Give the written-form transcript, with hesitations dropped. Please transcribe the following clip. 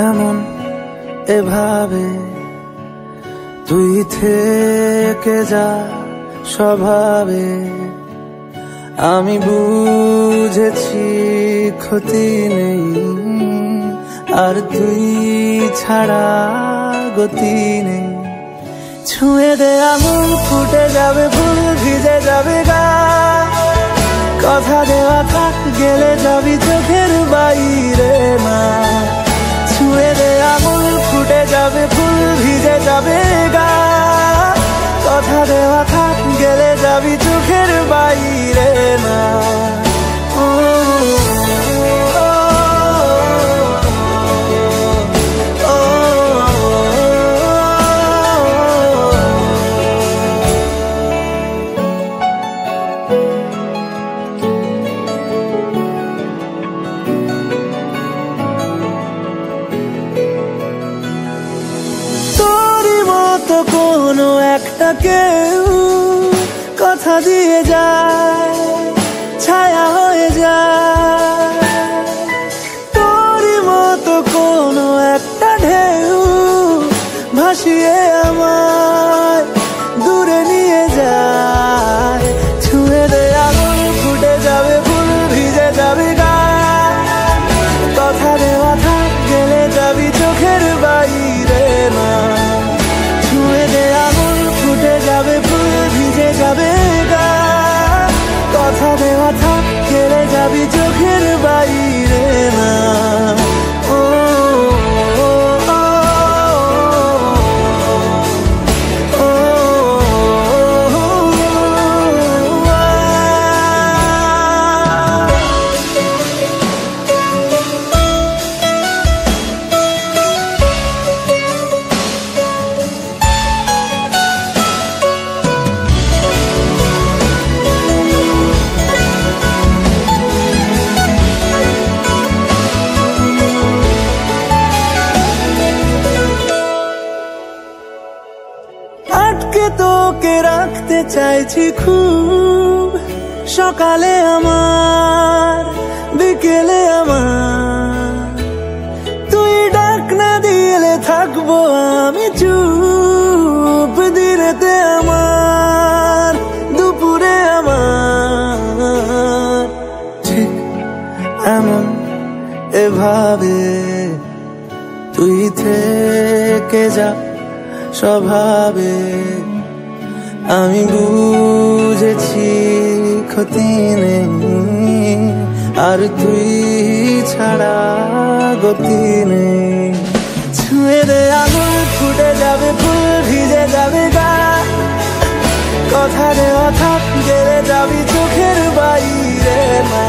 এমন এভাবে তুই থেকে যা স্বভাবে, আমি বুঝেছি ক্ষতি নেই, আর তুই ছাড়া গতি নেই। ছুঁয়ে দে আঙুল, ফুটে যাবে ফুল, ভিজে যাবে গা, কথা দেওয়া থাক, গেলে যাবি চোখের বাইরে না। ছুঁয়ে দে আঙুল, ফুটে যাবে ফুল, ভিজে যাবে গা, কথা দেওয়া থাক, গেলে যাবি চোখের বাইরে না। কোনো একটা কেউ কথা দিয়ে যায়, ছায়া হয়ে যায়। তোরই মতো কোনো একটা ঢেউ ভাসিয়ে আমায় দূরে নিয়ে যায়। ছুঁয়ে দে আঙুল, ফুটে যাবে ফুল, ভিজে যাবে গা, কথা দেওয়া থাক, গেলে যাবি চোখের বাইরে না। যাবে ফুল, ভিজে যাবে গা, কথা দেওয়া থাক, গেলে যাবি চোখের বাইরে না। আটকে তোকে রাখতে চাইছি খুব, সকালে আমার, বিকেলে আমার, তুই ডাক না দিলে থাকবো আমি চুপ, দিনেতে আমার, দুপুরে আমার। ঠিক এমন এভাবে তুই থেকে যা স্বভাবে, আমি বুঝেছি ক্ষতি নেই, আর তুই ছাড়া গতি নেই। ছুঁয়ে দে আঙুল, ফুটে যাবে ফুল, ভিজে যাবে গা, কথা দেওয়া থাক, গেলে যাবি চোখের বাইরে না।